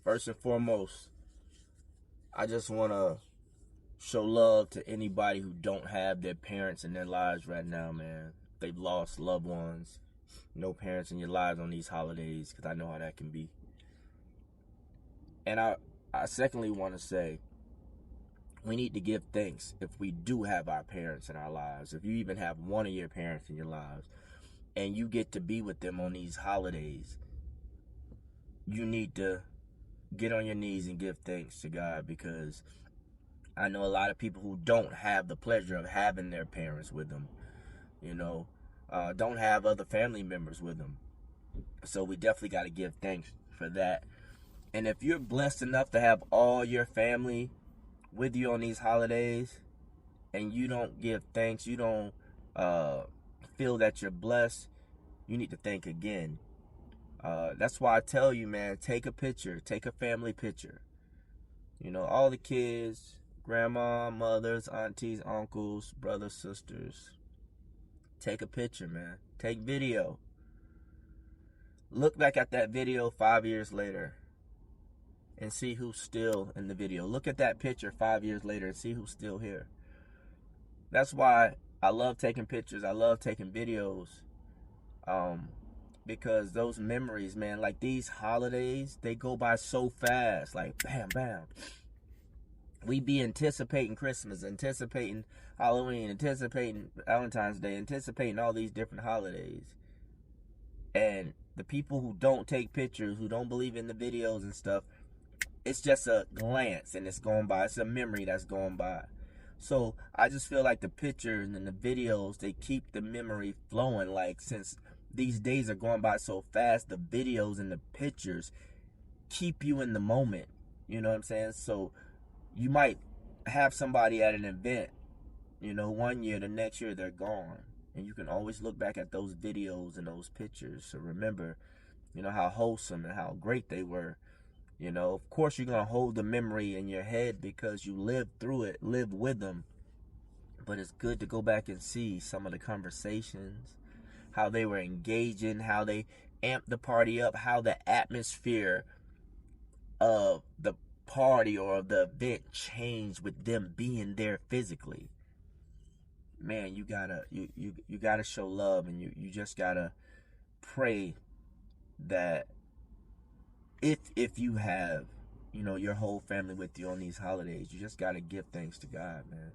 First and foremost, I just want to show love to anybody who don't have their parents in their lives right now, man. They've lost loved ones, no parents in your lives on these holidays, because I know how that can be. And I secondly want to say, we need to give thanks if we do have our parents in our lives. If you even have one of your parents in your lives and you get to be with them on these holidays, you need to get on your knees and give thanks to God, because I know a lot of people who don't have the pleasure of having their parents with them, you know, don't have other family members with them. So we definitely got to give thanks for that. And if you're blessed enough to have all your family with you on these holidays and you don't give thanks, you don't feel that you're blessed, you need to thank again. That's why I tell you, man, take a picture, take a family picture. You know, all the kids, grandma, mothers, aunties, uncles, brothers, sisters. Take a picture, man. Take video. Look back at that video 5 years later and see who's still in the video. Look at that picture 5 years later and see who's still here. That's why I love taking pictures. I love taking videos. Because those memories, man, like these holidays, they go by so fast. Like, bam, bam. We be anticipating Christmas, anticipating Halloween, anticipating Valentine's Day, anticipating all these different holidays. And the people who don't take pictures, who don't believe in the videos and stuff, it's just a glance and it's going by. It's a memory that's going by. So I just feel like the pictures and the videos, they keep the memory flowing. Like, since these days are going by so fast, the videos and the pictures keep you in the moment. You know what I'm saying? So you might have somebody at an event, you know, one year, the next year they're gone. And you can always look back at those videos and those pictures to remember, you know, how wholesome and how great they were. You know, of course you're going to hold the memory in your head because you lived through it, lived with them. But it's good to go back and see some of the conversations, how they were engaging, how they amped the party up, how the atmosphere of the party or the event changed with them being there physically. Man, you gotta show love, and you just gotta pray that if you have, you know, your whole family with you on these holidays, you just gotta give thanks to God, man.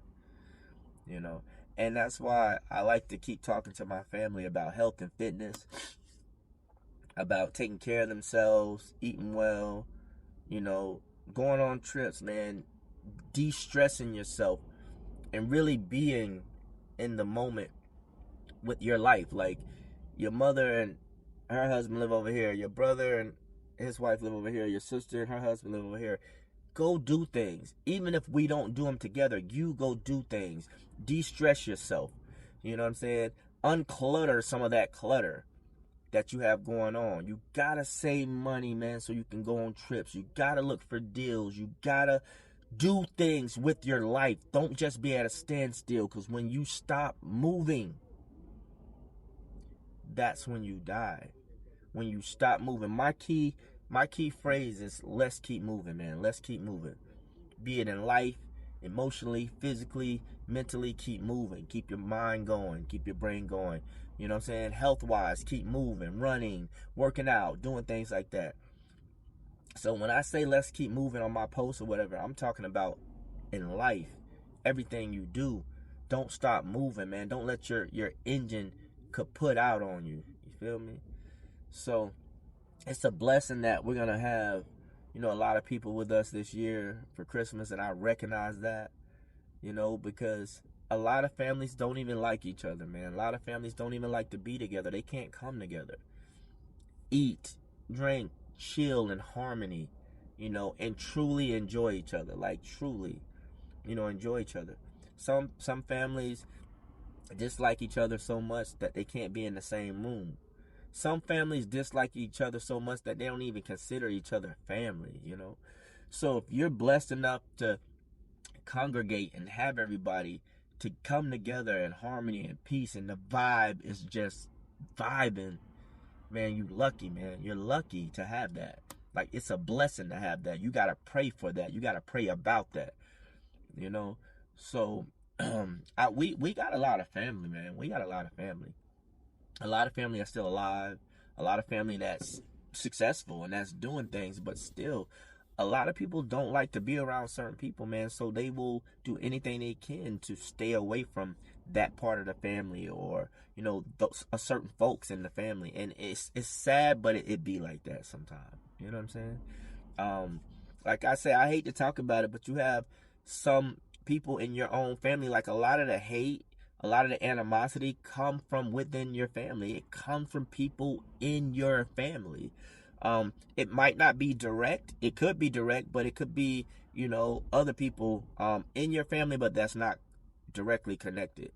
You know, and that's why I like to keep talking to my family about health and fitness, about taking care of themselves, eating well, you know, going on trips, man, de-stressing yourself, and really being in the moment with your life. Like, your mother and her husband live over here, your brother and his wife live over here, your sister and her husband live over here. Go do things. Even if we don't do them together, you go do things. De-stress yourself. You know what I'm saying? Unclutter some of that clutter that you have going on. You gotta save money, man, so you can go on trips. You gotta look for deals. You gotta do things with your life. Don't just be at a standstill, because when you stop moving, that's when you die. When you stop moving. My key phrase is, let's keep moving, man. Let's keep moving. Be it in life, emotionally, physically, mentally, keep moving. Keep your mind going. Keep your brain going. You know what I'm saying? Health-wise, keep moving, running, working out, doing things like that. So when I say let's keep moving on my post or whatever, I'm talking about in life. Everything you do, don't stop moving, man. Don't let your engine kaput out on you. You feel me? So it's a blessing that we're going to have, you know, a lot of people with us this year for Christmas, and I recognize that, you know, because a lot of families don't even like each other, man. A lot of families don't even like to be together. They can't come together. Eat, drink, chill in harmony, you know, and truly enjoy each other. Like, truly, you know, enjoy each other. Some families dislike each other so much that they can't be in the same room. Some families dislike each other so much that they don't even consider each other family, you know. So if you're blessed enough to congregate and have everybody to come together in harmony and peace, and the vibe is just vibing, man, you lucky, man. You're lucky to have that. Like, it's a blessing to have that. You got to pray for that. You got to pray about that, you know? So, we got a lot of family, man. We got a lot of family. A lot of family that's still alive. A lot of family that's successful and that's doing things, but still, a lot of people don't like to be around certain people, man. So they will do anything they can to stay away from that part of the family, or those certain folks in the family. And it's sad, but it be like that sometimes. You know what I'm saying? Like I say, I hate to talk about it, but you have some people in your own family, like a lot of the hate, a lot of the animosity come from within your family. It comes from people in your family. It might not be direct. It could be direct, but it could be, other people in your family, but that's not directly connected,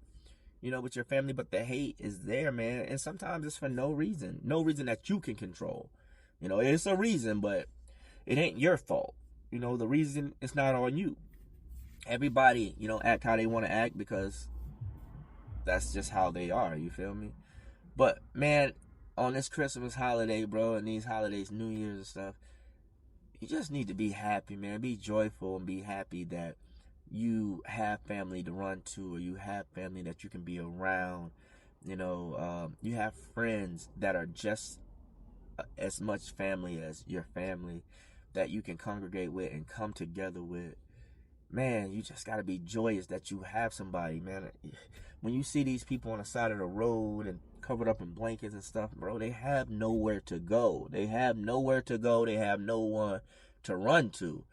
with your family. But the hate is there, man. And sometimes it's for no reason. No reason that you can control. It's a reason, but it ain't your fault. The reason is not on you. Everybody, act how they want to act because that's just how they are. You feel me? But man, on this Christmas holiday, bro, and these holidays, New Year's and stuff, you just need to be happy, man. Be joyful and be happy that you have family to run to, or you have family that you can be around. You have friends that are just as much family as your family that you can congregate with and come together with. Man, you just gotta be joyous that you have somebody, man. When you see these people on the side of the road and covered up in blankets and stuff, bro, they have nowhere to go. They have nowhere to go. They have no one to run to,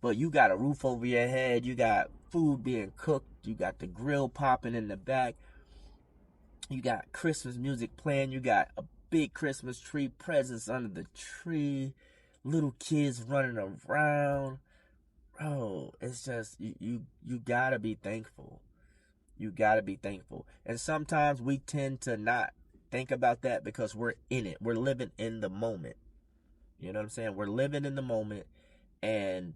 But you got a roof over your head. You got food being cooked. You got the grill popping in the back. You got Christmas music playing. You got a big Christmas tree, presents under the tree, little kids running around. Bro, it's just you gotta be thankful. You gotta be thankful. And sometimes we tend to not think about that because we're in it. We're living in the moment. You know what I'm saying? We're living in the moment, and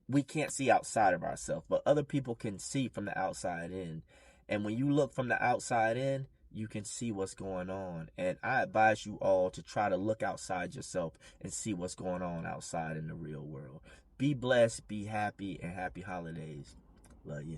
we can't see outside of ourselves, but other people can see from the outside in. And when you look from the outside in, you can see what's going on. And I advise you all to try to look outside yourself and see what's going on outside in the real world. Be blessed, be happy, and happy holidays. Love you.